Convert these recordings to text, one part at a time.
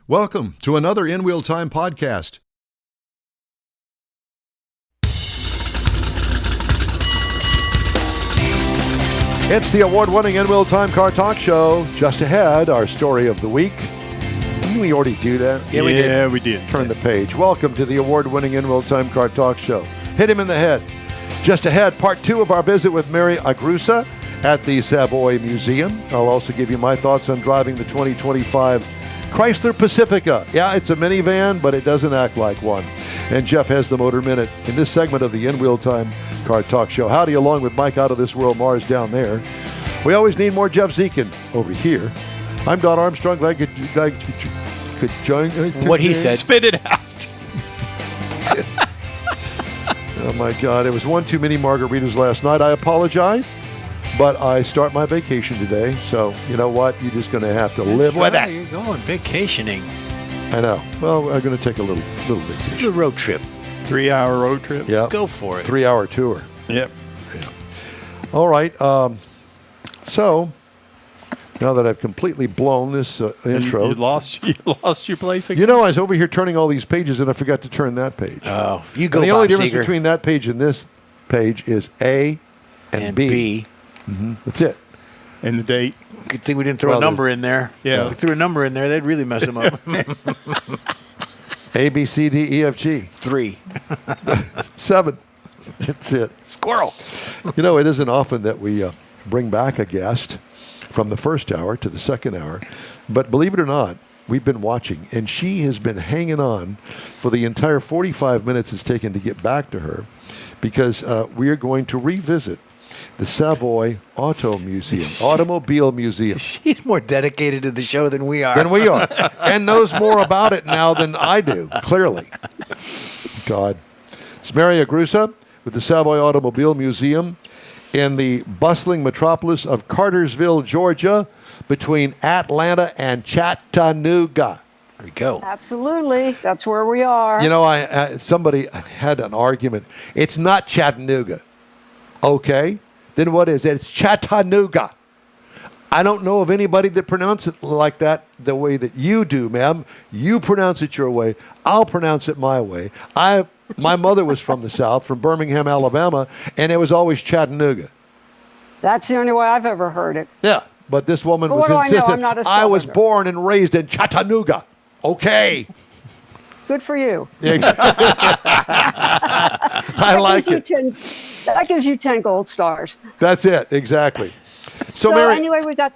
Welcome to another InWheelTime podcast. It's the award-winning InWheelTime Car Talk Show. Just ahead, our story of the week. Didn't we already do that? Yeah, we did. Turn the page. Welcome to the award-winning InWheelTime Car Talk Show. Hit him in the head. Just ahead, part 2 of our visit with Mary Agruza at the Savoy Museum. I'll also give you my thoughts on driving the 2025 Chrysler Pacifica. Yeah, it's a minivan, but it doesn't act like one. And Jeff has the Motor Minute in this segment of the InWheelTime Car Talk Show. Howdy, along with Mike out of this world, Mars down there. We always need more Jeff Zekin over here. I'm Don Armstrong. Glad you could join. What he said. Spit it out. Oh, my God. It was one too many margaritas last night. I apologize. But I start my vacation today, so you know what? You're just going to have to live with it. You're going vacationing. I know. Well, I'm going to take a little vacation. Do a road trip. 3-hour road trip. Yeah. Go for it. 3-hour tour. Yep. Yeah. All right. So now that I've completely blown this intro, You lost your place again? you know, I was over here turning all these pages, and I forgot to turn that page. Oh, you go, And the Bob only difference Seger. between that page and this page is A and B. Mm-hmm. That's it. And the date. Good thing we didn't throw a number in there. Yeah. If we threw a number in there, they'd really mess them up. A, B, C, D, E, F, G. 3. 7. That's it. Squirrel. You know, it isn't often that we bring back a guest from the first hour to the second hour. But believe it or not, we've been watching, and she has been hanging on for the entire 45 minutes it's taken to get back to her, because we are going to revisit the Savoy Automobile Museum. She's more dedicated to the show than we are. And knows more about it now than I do, clearly. God. It's Mary Agruza with the Savoy Automobile Museum in the bustling metropolis of Cartersville, Georgia, between Atlanta and Chattanooga. There we go. Absolutely. That's where we are. You know, somebody had an argument. It's not Chattanooga. Okay. Then what is it? It's Chattanooga. I don't know of anybody that pronounces it like that the way that you do, ma'am. You pronounce it your way. I'll pronounce it my way. My mother was from the South, from Birmingham, Alabama, and it was always Chattanooga. That's the only way I've ever heard it. Yeah, but this woman But was what do I know? insistent. I'm not a I was Southerner. born and raised in Chattanooga. Okay. Good for you. I like it. That gives you 10 gold stars. That's it, exactly. So, So Mary, anyway, we got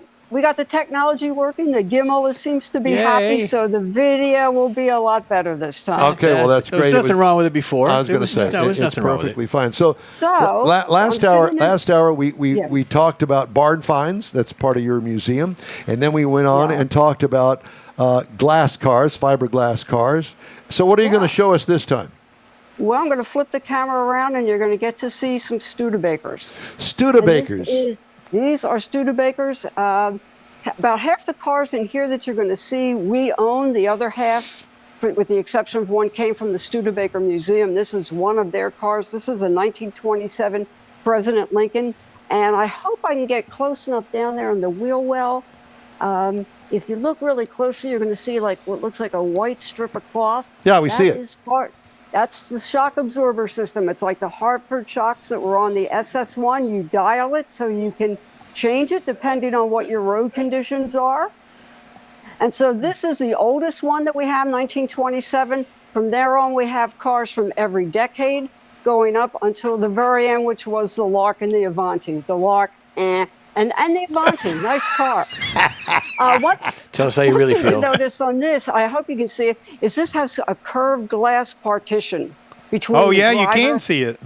the technology working. The gimbal seems to be Yay. happy, so the video will be a lot better this time. okay, well, that's There great. was nothing wrong with it before. I was going to say, there was it's nothing wrong with perfectly it. fine. So, So, last I'm hour, we Yeah. talked about barn finds. That's part of your museum. And then we went on Yeah. and talked about glass cars, fiberglass cars. So what are you going to show us this time? Well, I'm going to flip the camera around, and you're going to get to see some Studebakers. Studebakers. These are Studebakers. About half the cars in here that you're going to see, we own. The other half, with the exception of one, came from the Studebaker Museum. This is one of their cars. This is a 1927 President Lincoln. And I hope I can get close enough down there in the wheel well. If you look really closely, you're going to see like what looks like a white strip of cloth. Yeah, we see it. That's the shock absorber system. It's like the Hartford shocks that were on the SS1. You dial it so you can change it depending on what your road conditions are. And so this is the oldest one that we have, 1927. From there on, we have cars from every decade going up until the very end, which was the Lark and the Avanti. The Lark, and the Avanti, nice car. Tell us how you really One thing feel. to notice on this, I hope you can see it, is this has a curved glass partition between Oh, the yeah, you driver. can see it.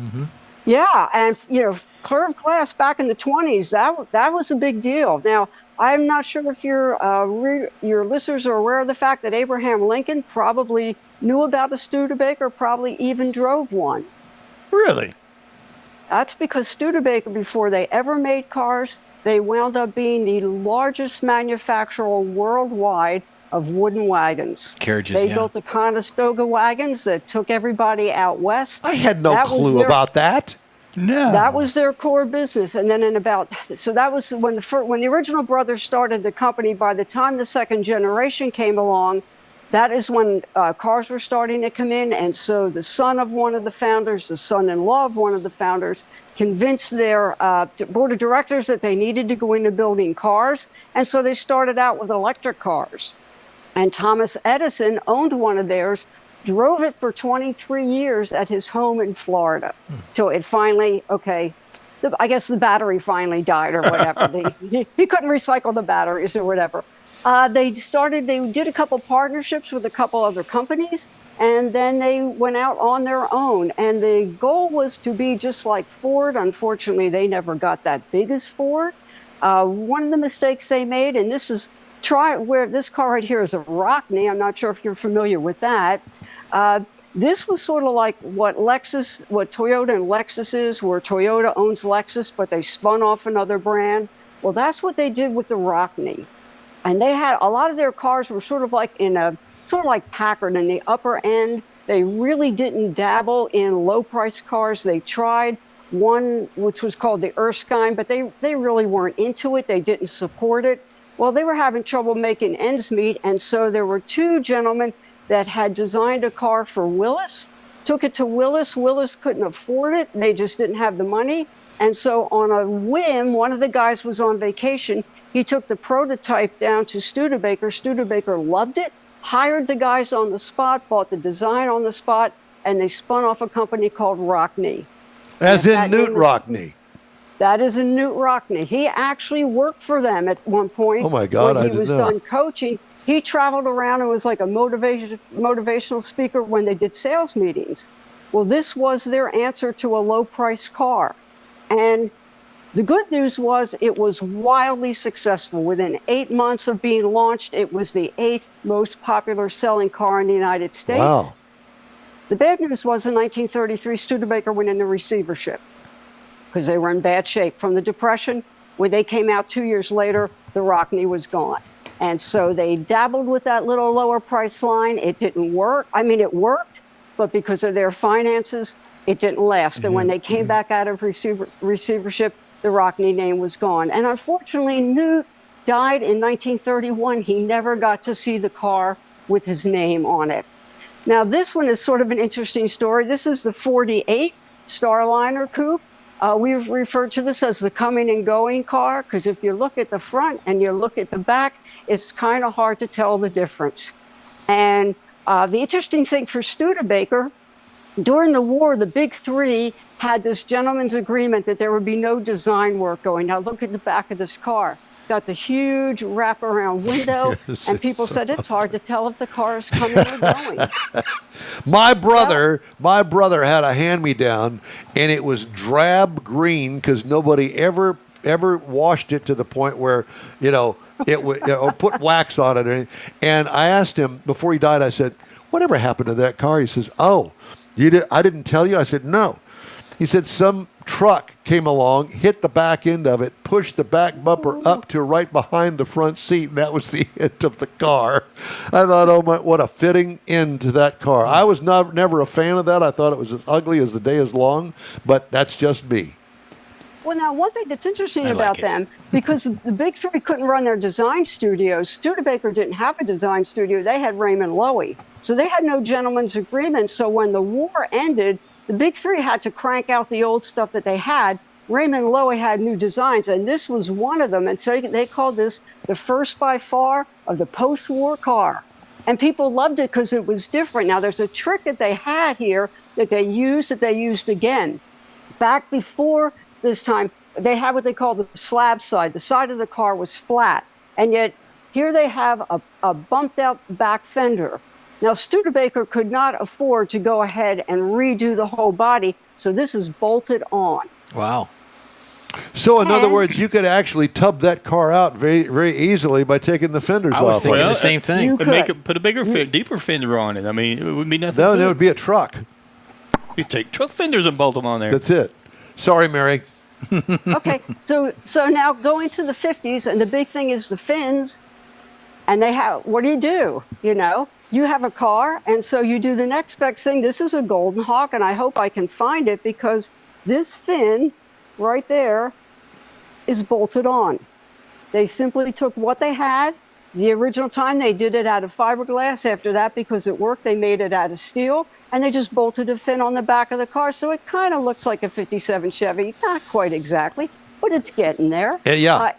Yeah, and curved glass back in the 20s, that was a big deal. Now, I'm not sure if your listeners are aware of the fact that Abraham Lincoln probably knew about a Studebaker, probably even drove one. Really? That's because Studebaker, before they ever made cars, they wound up being the largest manufacturer worldwide of wooden wagons. Carriages, They yeah. built the Conestoga wagons that took everybody out west. I had no That was clue their- about that. No. That was their core business. And then that was when the original brothers started the company. By the time the second generation came along, that is when cars were starting to come in. And so the son of one of the founders, the son-in-law of one of the founders, convinced their board of directors that they needed to go into building cars. And so they started out with electric cars. And Thomas Edison owned one of theirs, drove it for 23 years at his home in Florida. So it finally, I guess the battery finally died or whatever. He couldn't recycle the batteries or whatever. They did a couple partnerships with a couple other companies, and then they went out on their own. And the goal was to be just like Ford. Unfortunately, they never got that big as Ford. One of the mistakes they made, and this is where this car right here is a Rockney. I'm not sure if you're familiar with that. This was sort of like what Toyota and Lexus is, where Toyota owns Lexus, but they spun off another brand. Well, that's what they did with the Rockney. And they had a lot of their cars were sort of like Packard in the upper end. They really didn't dabble in low price cars. They tried one which was called the Erskine, but they really weren't into it. They didn't support it. Well, they were having trouble making ends meet. And so there were two gentlemen that had designed a car for Willis, took it to Willis. Willis couldn't afford it. They just didn't have the money. And so on a whim, one of the guys was on vacation. He took the prototype down to Studebaker. Studebaker loved it, hired the guys on the spot, bought the design on the spot, and they spun off a company called Rockney. As in Newt Rockney. That is a Newt Rockney. He actually worked for them at one point. Oh, my God, when he was done coaching. He traveled around and was like a motivational speaker when they did sales meetings. Well, this was their answer to a low-price car. And the good news was it was wildly successful. Within 8 months of being launched, it was the 8th most popular selling car in the United States. Wow. The bad news was in 1933, Studebaker went into receivership because they were in bad shape from the Depression. When they came out 2 years later, the Rockney was gone. And so they dabbled with that little lower price line. It didn't work. I mean, it worked, but because of their finances, it didn't last. And when they came back out of receivership, the Rockney name was gone. And unfortunately, Newt died in 1931. He never got to see the car with his name on it. Now, this one is sort of an interesting story. This is the 48 Starliner Coupe. We've referred to this as the coming and going car because if you look at the front and you look at the back, it's kind of hard to tell the difference. And the interesting thing for Studebaker, during the war, the big three had this gentleman's agreement that there would be no design work going. Now look at the back of this car. Got the huge wraparound window, Yes, and people said it's hard to tell if the car is coming or going. My brother had a hand-me-down, and it was drab green because nobody ever washed it to the point where it would or put wax on it. And I asked him before he died. I said, "Whatever happened to that car?" He says, "Oh, you did? I didn't tell you." I said, "No." He said some truck came along, hit the back end of it, pushed the back bumper up to right behind the front seat, and that was the end of the car. I thought, oh my, what a fitting end to that car. I was never a fan of that. I thought it was as ugly as the day is long, but that's just me. Well, now, one thing that's interesting about them, because the big three couldn't run their design studios, Studebaker didn't have a design studio. They had Raymond Loewy. So they had no gentleman's agreement. So when the war ended, the big three had to crank out the old stuff that they had. Raymond Loewy had new designs, and this was one of them. And so they called this the first by far of the post-war car. And people loved it because it was different. Now, there's a trick that they had here that they used again. Back before this time, they had what they call the slab side. The side of the car was flat. And yet here they have a bumped out back fender. Now, Studebaker could not afford to go ahead and redo the whole body, so this is bolted on. Wow. So, in other words, you could actually tub that car out very, very easily by taking the fenders off. I was thinking the same thing. Put a bigger, deeper fender on it. I mean, it would be nothing. No, it would be a truck. You take truck fenders and bolt them on there. That's it. Sorry, Mary. Okay, so now going to the 50s, and the big thing is the fins, and they have, what do? You have a car, and so you do the next best thing. This is a Golden Hawk, and I hope I can find it because this fin right there is bolted on. They simply took what they had, The original time they did it out of fiberglass. After that, because it worked, they made it out of steel, and they just bolted a fin on the back of the car. So it kind of looks like a 57 Chevy. Not quite exactly, but it's getting there. Yeah.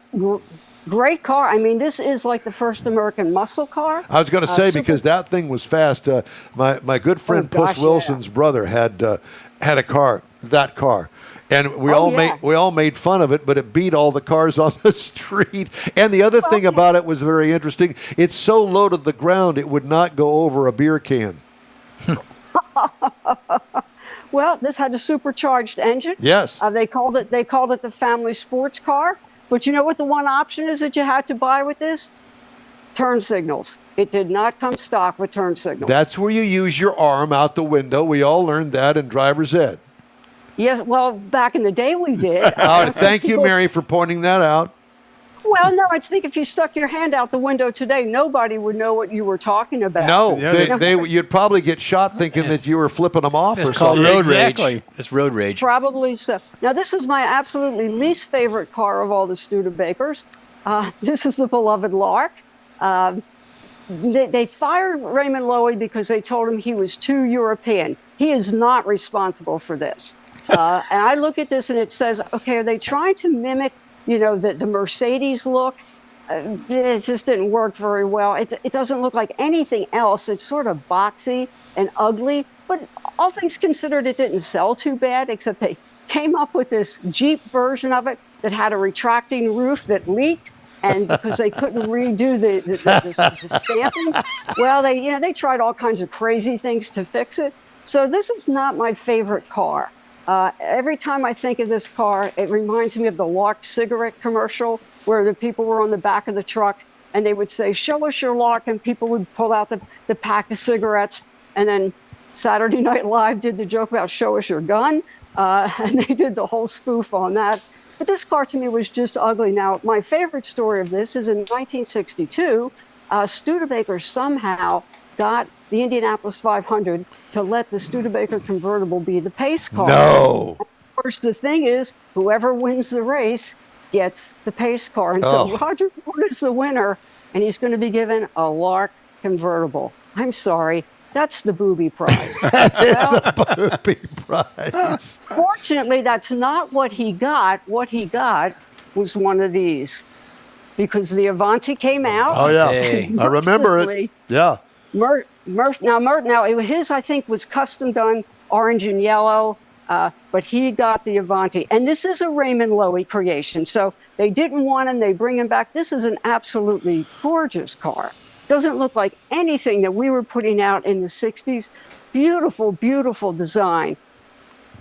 Great car. I mean, this is like the first American muscle car. I was going to say, because that thing was fast. My good friend Puss Wilson's brother had a car, that car. And we all made fun of it, but it beat all the cars on the street. And the other thing about it was very interesting. It's so low to the ground, it would not go over a beer can. Well, this had a supercharged engine. Yes. They called it the family sports car. But you know what the one option is that you had to buy with this? Turn signals. It did not come stock with turn signals. That's where you use your arm out the window. We all learned that in driver's ed. Yes, well, back in the day we did. Thank you, Mary, for pointing that out. Well, no, I think if you stuck your hand out the window today, nobody would know what you were talking about. No, you'd probably get shot thinking that you were flipping them off or something. Road rage. Exactly. It's road rage. Probably so. Now, this is my absolutely least favorite car of all the Studebakers. This is the beloved Lark. They fired Raymond Loewy because they told him he was too European. He is not responsible for this. And I look at this and it says, okay, are they trying to mimic, the Mercedes look? It just didn't work very well. It doesn't look like anything else. It's sort of boxy and ugly, but all things considered, it didn't sell too bad, except they came up with this Jeep version of it that had a retracting roof that leaked. And because they couldn't redo the stamping, well, they tried all kinds of crazy things to fix it. So this is not my favorite car. Every time I think of this car, it reminds me of the Lark cigarette commercial where the people were on the back of the truck and they would say, "Show us your Lark," and people would pull out the pack of cigarettes. And then Saturday Night Live did the joke about "Show us your gun," and they did the whole spoof on that. But this car to me was just ugly. Now, my favorite story of this is in 1962, Studebaker somehow got the Indianapolis 500 to let the Studebaker convertible be the pace car. No. And of course, the thing is, whoever wins the race gets the pace car. And so Roger Ford is the winner, and he's going to be given a Lark convertible. I'm sorry. That's the booby prize. The booby prize. Fortunately, that's not what he got. What he got was one of these, because the Avanti came out. Oh, yeah. I remember it. Yeah. His, I think, was custom done orange and yellow, but he got the Avanti. And this is a Raymond Loewy creation. So they didn't want him. They bring him back. This is an absolutely gorgeous car. Doesn't look like anything that we were putting out in the 60s. Beautiful, beautiful design.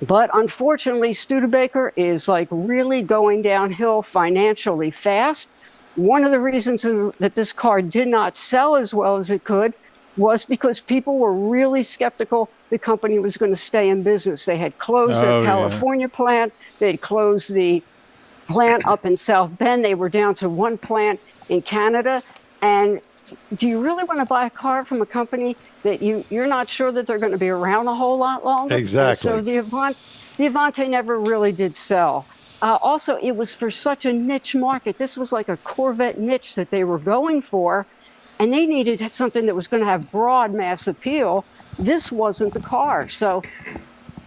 But unfortunately, Studebaker is like really going downhill financially fast. One of the reasons that this car did not sell as well as it could was because people were really skeptical the company was going to stay in business. They had closed their California plant. They had closed the plant up in South Bend. They were down to one plant in Canada. And do you really want to buy a car from a company that you're not sure that they're going to be around a whole lot longer? Exactly. And so the Avanti never really did sell. Also, it was for such a niche market. This was like a Corvette niche that they were going for, and they needed something that was going to have broad mass appeal. This wasn't the car. So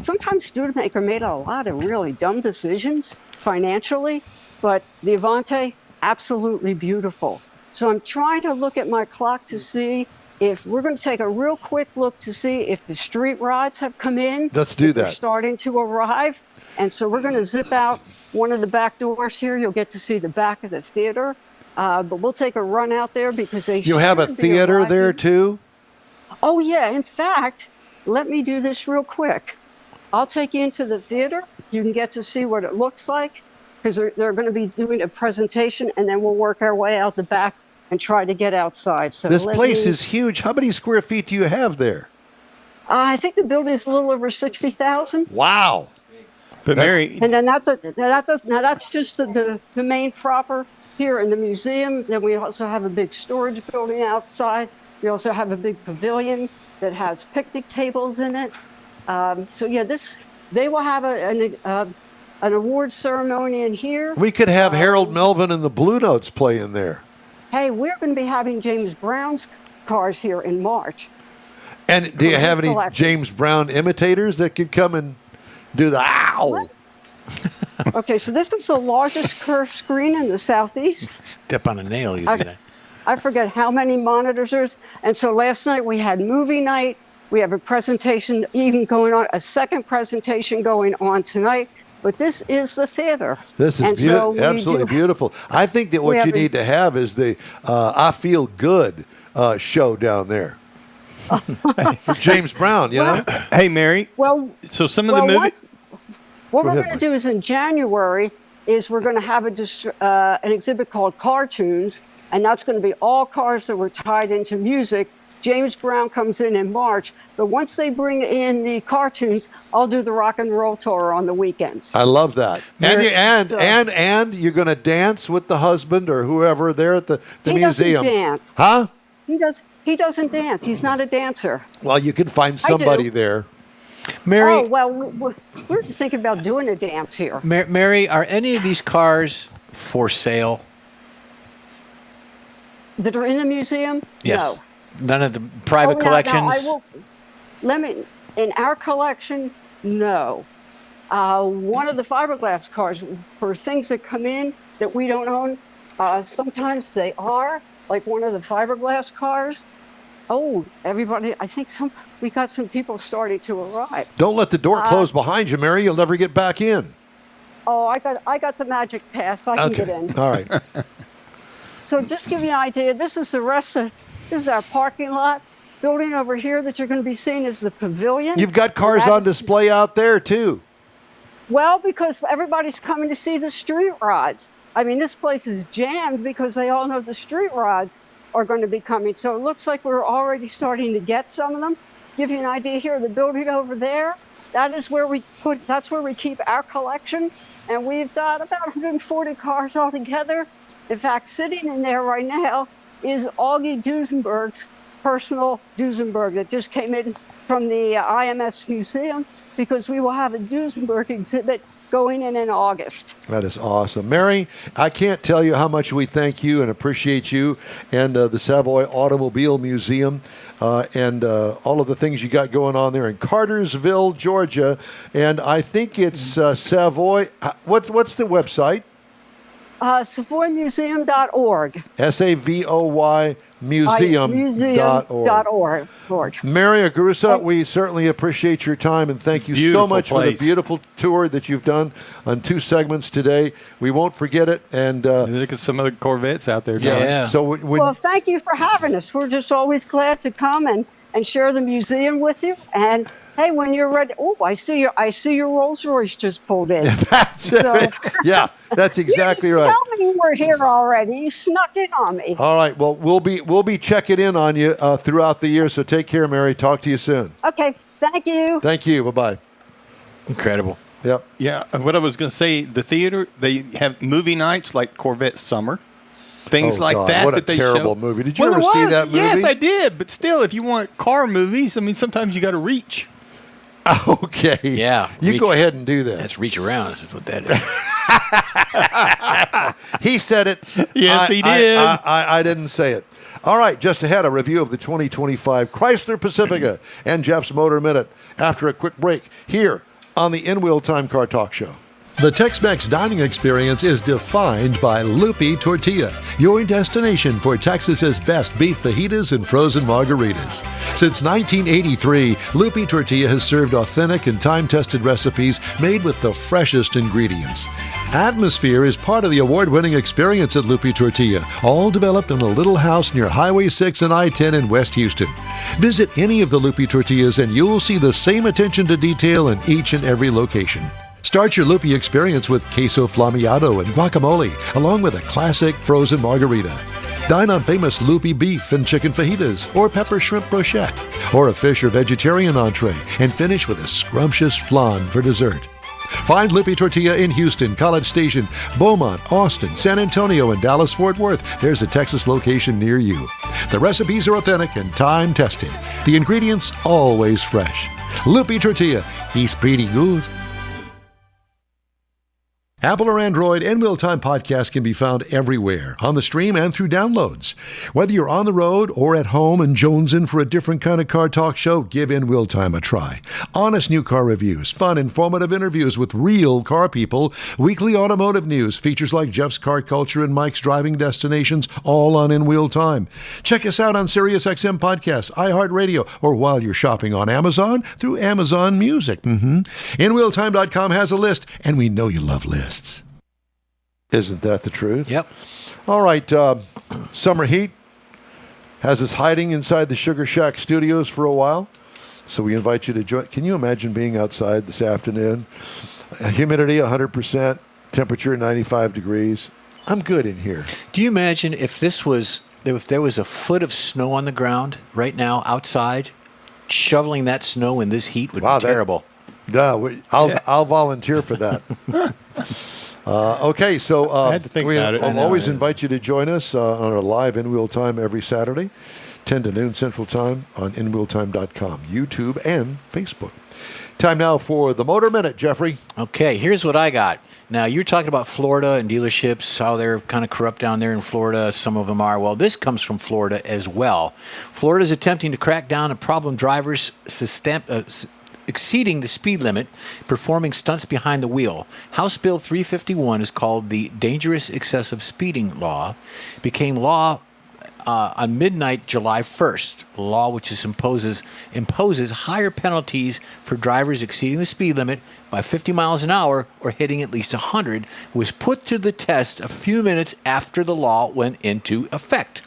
sometimes Studebaker made a lot of really dumb decisions financially, but the Avanti, absolutely beautiful. So I'm trying to look at my clock to see if we're going to take a real quick look to see if the street rods have come in. Let's do that. They're starting to arrive. And so we're going to zip out one of the back doors here. You'll get to see the back of the theater. But we'll take a run out there because You have a theater there too? Oh, yeah. In fact, let me do this real quick. I'll take you into the theater. You can get to see what it looks like, because they're going to be doing a presentation, and then we'll work our way out the back and try to get outside. So this place is huge. How many square feet do you have there? I think the building is a little over 60,000. Wow. But Mary, and then that's just the main proper here in the museum. Then we also have a big storage building outside. We also have a big pavilion that has picnic tables in it. So yeah, they will have an award ceremony in here. We could have Harold Melvin and the Blue Notes play in there. hey, we're going to be having James Brown's cars here in March. And do you have any Collection. James Brown imitators that could come and do the ow? Okay, so this is the largest curved screen in the Southeast. Step on a nail, you do that. I forget how many monitors there's. And so last night we had movie night. We have a presentation even going on, a second presentation going on tonight. But this is the theater. This is absolutely beautiful. I think that what you need to have is the I Feel Good show down there. For James Brown, you know? Hey, Mary. Well, so some of the movies. What we're going to do is in January is we're going to have an exhibit called Cartoons, and that's going to be all cars that were tied into music. James Brown comes in March, but once they bring in the cartoons, I'll do the rock and roll tour on the weekends. I love that. And you're going to dance with the husband or whoever there at the museum. He doesn't dance. Huh? He doesn't dance. He's not a dancer. Well, you can find somebody there. Mary, oh, well, we're thinking about doing a dance here. Mary, are any of these cars for sale? That are in the museum? Yes. No. None of the private collections? No, in our collection, no. One of the fiberglass cars, for things that come in that we don't own, sometimes they are, like one of the fiberglass cars. Oh, everybody, I think we got some people starting to arrive. Don't let the door close behind you, Mary. You'll never get back in. Oh, I got the magic pass. I can get in. All right. So just to give you an idea, this is our parking lot. Building over here that you're going to be seeing is the pavilion. You've got cars on display out there, too. Well, because everybody's coming to see the street rods. I mean, this place is jammed because they all know the street rods are going to be coming. So it looks like we're already starting to get some of them. Give you an idea here, the building over there, that's where we keep our collection. And we've got about 140 cars altogether. In fact, sitting in there right now is Augie Duesenberg's personal Duesenberg that just came in from the IMS Museum, because we will have a Duesenberg exhibit going in August. That is awesome. Mary, I can't tell you how much we thank you and appreciate you and the Savoy Automobile Museum and all of the things you got going on there in Cartersville, Georgia. And I think it's Savoy. What's the website? SavoyMuseum.org. SAVOY Museum.org. Mary Agruza, we certainly appreciate your time and thank you so much for the beautiful tour that you've done on 2 segments today. We won't forget it. And look at some of the Corvettes out there. Yeah. So well, thank you for having us. We're just always glad to come and share the museum with you. And hey, when you're ready, I see your Rolls Royce just pulled in. That's exactly right. Tell me you were here already. You snuck in on me. All right. Well, we'll be checking in on you throughout the year. So take care, Mary. Talk to you soon. Okay. Thank you. Thank you. Bye-bye. Incredible. Yep. Yeah. What I was going to say, the theater, they have movie nights like Corvette Summer. Things like that. What a they terrible show. movie. Did you ever see that movie? Yes, I did. But still, if you want car movies, I mean, sometimes you got to reach. Okay. Yeah. You go ahead and do that. That's reach around. That's what that is. He said it. Yes, he did. I didn't say it. All right. Just ahead, a review of the 2025 Chrysler Pacifica and Jeff's Motor Minute after a quick break here on the InWheelTime Car Talk Show. The Tex-Mex dining experience is defined by Lupi Tortilla, your destination for Texas's best beef fajitas and frozen margaritas. Since 1983, Lupi Tortilla has served authentic and time-tested recipes made with the freshest ingredients. Atmosphere is part of the award-winning experience at Lupi Tortilla, all developed in a little house near Highway 6 and I-10 in West Houston. Visit any of the Lupi Tortillas and you'll see the same attention to detail in each and every location. Start your Lupi experience with queso flammeado and guacamole, along with a classic frozen margarita. Dine on famous Lupi beef and chicken fajitas, or pepper shrimp brochette, or a fish or vegetarian entree, and finish with a scrumptious flan for dessert. Find Lupi Tortilla in Houston, College Station, Beaumont, Austin, San Antonio, and Dallas-Fort Worth. There's a Texas location near you. The recipes are authentic and time-tested. The ingredients always fresh. Lupi Tortilla, he's pretty good. Apple or Android, InWheelTime podcast can be found everywhere, on the stream and through downloads. Whether you're on the road or at home and jonesing for a different kind of car talk show, give InWheelTime a try. Honest new car reviews, fun, informative interviews with real car people, weekly automotive news, features like Jeff's Car Culture and Mike's Driving Destinations, all on InWheelTime. Check us out on SiriusXM Podcasts, iHeartRadio, or while you're shopping on Amazon through Amazon Music. InWheelTime.com has a list, and we know you love lists. Isn't that the truth? Yep. All right. Summer heat has us hiding inside the Sugar Shack studios for a while. So we invite you to join. Can you imagine being outside this afternoon? Humidity 100%, temperature 95 degrees. I'm good in here. Do you imagine if there was a foot of snow on the ground right now outside, shoveling that snow in this heat would be terrible. I'll volunteer for that. Okay, so I had to think about it. I'll always invite you to join us on our live InWheelTime every Saturday, 10 to noon Central Time on InWheelTime.com, YouTube, and Facebook. Time now for the Motor Minute, Jeffrey. Okay, here's what I got. Now, you're talking about Florida and dealerships, how they're kind of corrupt down there in Florida. Some of them are. Well, this comes from Florida as well. Florida is attempting to crack down on problem drivers exceeding the speed limit, performing stunts behind the wheel. House Bill 351 is called the Dangerous Excessive Speeding Law. Became law on midnight July 1st. A law which imposes higher penalties for drivers exceeding the speed limit by 50 miles an hour or hitting at least 100, was put to the test a few minutes after the law went into effect.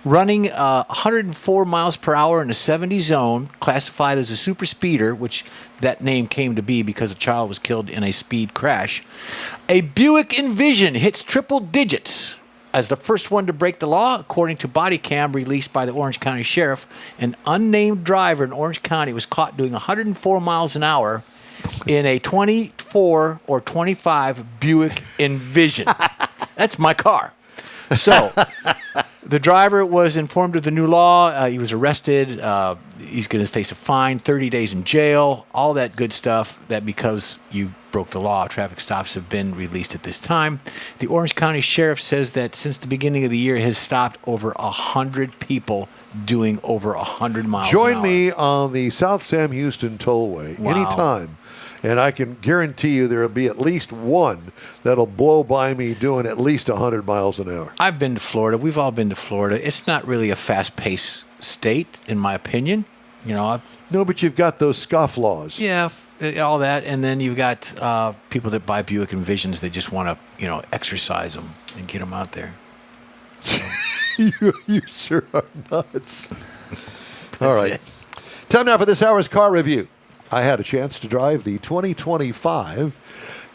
Running 104 miles per hour in a 70 zone, classified as a super speeder, which that name came to be because a child was killed in a speed crash. A Buick Envision hits triple digits as the first one to break the law, according to body cam released by the Orange County Sheriff. An unnamed driver in Orange County was caught doing 104 miles an hour in a 24 or 25 Buick Envision. That's my car. So the driver was informed of the new law. He was arrested. He's going to face a fine, 30 days in jail, all that good stuff. That because you broke the law, traffic stops have been released at this time. The Orange County Sheriff says that since the beginning of the year has stopped over 100 people doing over 100 miles an hour. Join me on the South Sam Houston Tollway anytime. And I can guarantee you there will be at least one that'll blow by me doing at least 100 miles an hour. I've been to Florida. We've all been to Florida. It's not really a fast-paced state, in my opinion. No, but you've got those scoff laws. Yeah, all that. And then you've got people that buy Buick Envisions. They just want to, exercise them and get them out there. You sure are nuts. All right. Time now for this hour's car review. I had a chance to drive the 2025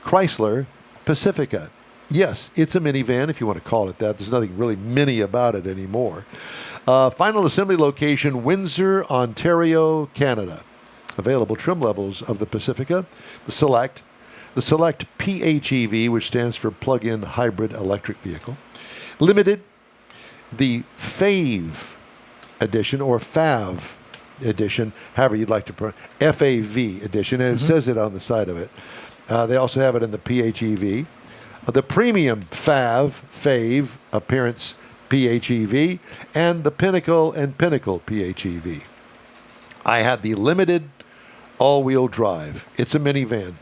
Chrysler Pacifica. Yes, it's a minivan, if you want to call it that. There's nothing really mini about it anymore. Final assembly location, Windsor, Ontario, Canada. Available trim levels of the Pacifica, the Select PHEV, which stands for Plug-in Hybrid Electric Vehicle. Limited, the FAV edition, or FAV edition, however you'd like to pronounce FAV edition, and it says it on the side of it. They also have it in the PHEV. The premium FAV appearance PHEV, and the Pinnacle and Pinnacle PHEV. I had the limited all-wheel drive. It's a minivan.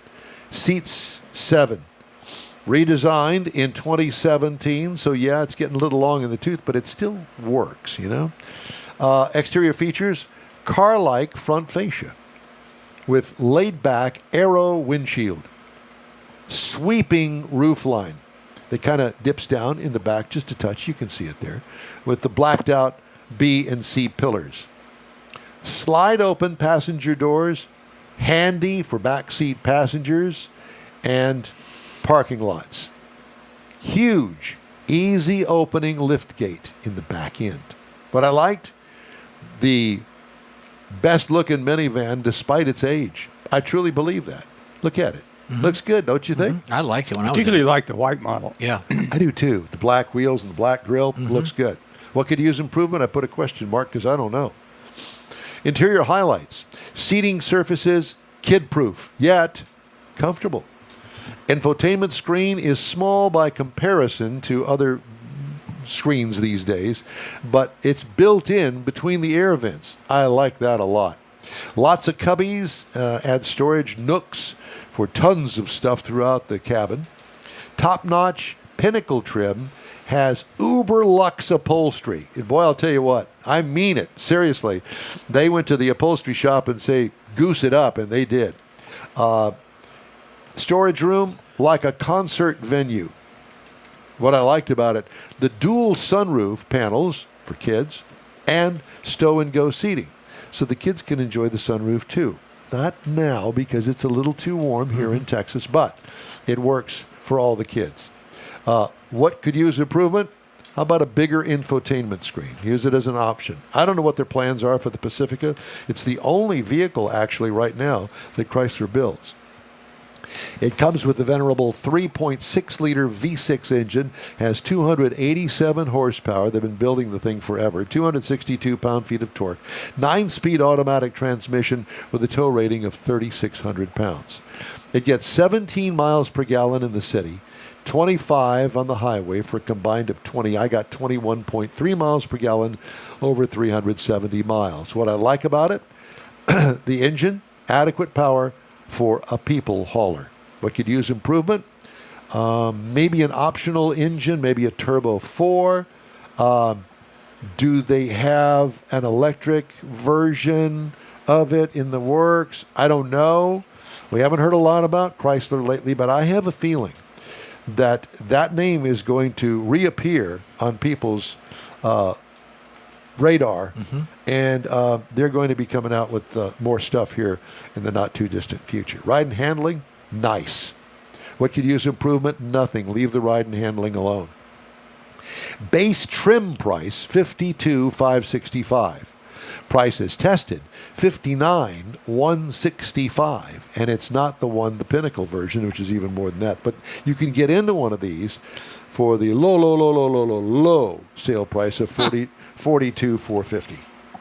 Seats 7. Redesigned in 2017, so yeah, it's getting a little long in the tooth, but it still works, Exterior features, car-like front fascia with laid-back aero windshield, sweeping roofline that kind of dips down in the back just a touch. You can see it there with the blacked-out B and C pillars. Slide-open passenger doors, handy for backseat passengers and parking lots. Huge, easy-opening lift gate in the back end. But I liked the best-looking minivan despite its age. I truly believe that. Look at it. Looks good, don't you think? I liked it when I was Particularly like the white model. Yeah. I do too. The black wheels and the black grille looks good. What could use improvement? I put a question mark because I don't know. Interior highlights. Seating surfaces, kid-proof, yet comfortable. Infotainment screen is small by comparison to other screens these days, but it's built in between the air vents. I like that a lot. Lots of cubbies, add storage nooks for tons of stuff throughout the cabin. Top-notch Pinnacle trim has uber luxe upholstery. And boy, I'll tell you what, I mean it, seriously. They went to the upholstery shop and say, goose it up, and they did. Storage room, like a concert venue. What I liked about it, the dual sunroof panels for kids and stow-and-go seating. So the kids can enjoy the sunroof too. Not now because it's a little too warm here in Texas, but it works for all the kids. What could use improvement? How about a bigger infotainment screen? Use it as an option. I don't know what their plans are for the Pacifica. It's the only vehicle actually right now that Chrysler builds. It comes with the venerable 3.6-liter V6 engine, has 287 horsepower. They've been building the thing forever. 262 pound-feet of torque. 9-speed automatic transmission with a tow rating of 3,600 pounds. It gets 17 miles per gallon in the city, 25 on the highway for a combined of 20. I got 21.3 miles per gallon over 370 miles. What I like about it, the engine, adequate power, for a people hauler. What could use improvement? Maybe an optional engine, maybe a Turbo 4. Do they have an electric version of it in the works? I don't know. We haven't heard a lot about Chrysler lately, but I have a feeling that that name is going to reappear on people's radar, and they're going to be coming out with more stuff here in the not-too-distant future. Ride and handling, nice. What could use improvement? Nothing. Leave the ride and handling alone. Base trim price, $52,565. Price is tested, $59,165, and it's not the Pinnacle version, which is even more than that. But you can get into one of these for the low sale price of $42,450.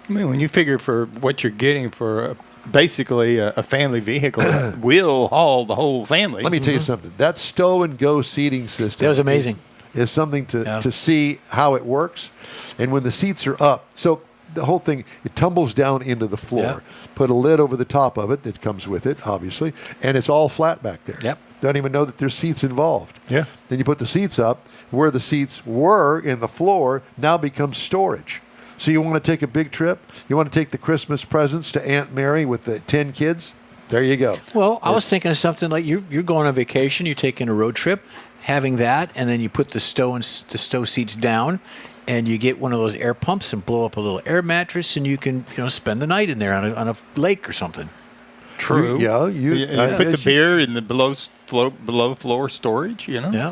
I mean, when you figure for what you're getting for basically a family vehicle that will haul the whole family. Let me tell you something. That stow-and-go seating system. That was amazing. Is something to see how it works. And when the seats are up, so the whole thing, it tumbles down into the floor. Yeah. Put a lid over the top of it that comes with it, obviously, and it's all flat back there. Yep. Don't even know that there's seats involved. Yeah. Then you put the seats up. Where the seats were in the floor now becomes storage. So you want to take a big trip? You want to take the Christmas presents to Aunt Mary with the 10 kids? There you go. Well, I was thinking of something like you're going on vacation, you're taking a road trip, having that, and then you put the stow seats down, and you get one of those air pumps and blow up a little air mattress, and you can spend the night in there on a lake or something. True. You put the beer in the below floor storage, Yeah.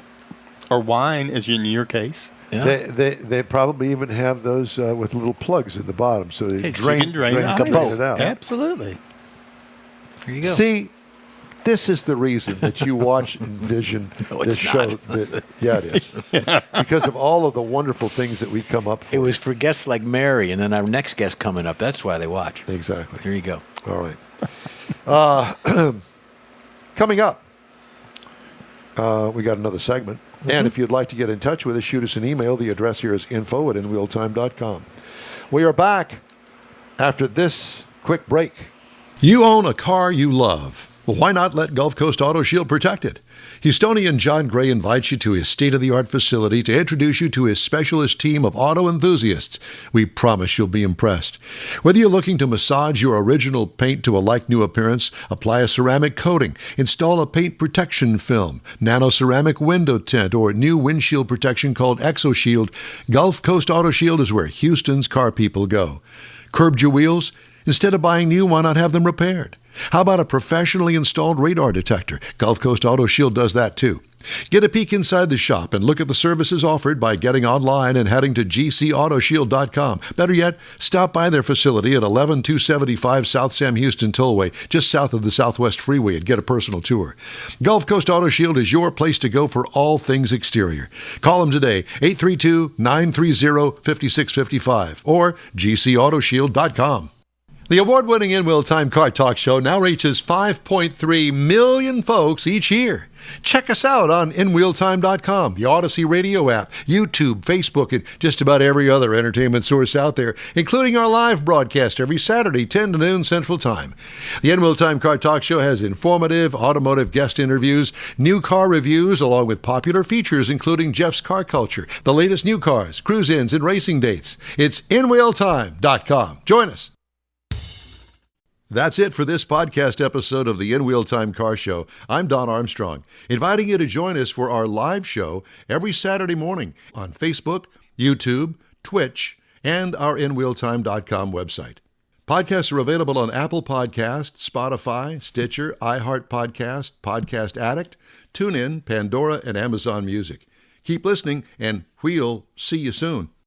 or wine, as in your case. Yeah. They probably even have those with little plugs in the bottom, so they drain it out. Absolutely. There you go. See, this is the reason that you watch Envision this show. Yeah, it is. Because of all of the wonderful things that we come up for. It was for guests like Mary, and then our next guest coming up. That's why they watch. Exactly. There you go. All right. Coming up, we got another segment. And if you'd like to get in touch with us, shoot us an email. The address here is info@InWheelTime.com. We are back after this quick break. You own a car you love. Well, why not let Gulf Coast Auto Shield protect it? Houstonian John Gray invites you to his state-of-the-art facility to introduce you to his specialist team of auto enthusiasts. We promise you'll be impressed. Whether you're looking to massage your original paint to a like-new appearance, apply a ceramic coating, install a paint protection film, nano-ceramic window tint, or new windshield protection called ExoShield, Gulf Coast Auto Shield is where Houston's car people go. Curbed your wheels? Instead of buying new, why not have them repaired? How about a professionally installed radar detector? Gulf Coast Auto Shield does that too. Get a peek inside the shop and look at the services offered by getting online and heading to gcautoshield.com. Better yet, stop by their facility at 11275 South Sam Houston Tollway, just south of the Southwest Freeway, and get a personal tour. Gulf Coast Auto Shield is your place to go for all things exterior. Call them today, 832-930-5655 or gcautoshield.com. The award-winning InWheelTime Car Talk Show now reaches 5.3 million folks each year. Check us out on InWheelTime.com, the Odyssey radio app, YouTube, Facebook, and just about every other entertainment source out there, including our live broadcast every Saturday, 10 to noon Central Time. The InWheelTime Car Talk Show has informative automotive guest interviews, new car reviews, along with popular features including Jeff's Car Culture, the latest new cars, cruise-ins, and racing dates. It's InWheelTime.com. Join us. That's it for this podcast episode of the InWheelTime Car Show. I'm Don Armstrong, inviting you to join us for our live show every Saturday morning on Facebook, YouTube, Twitch, and our InWheelTime.com website. Podcasts are available on Apple Podcasts, Spotify, Stitcher, iHeart Podcast, Podcast Addict, TuneIn, Pandora, and Amazon Music. Keep listening, and we'll see you soon.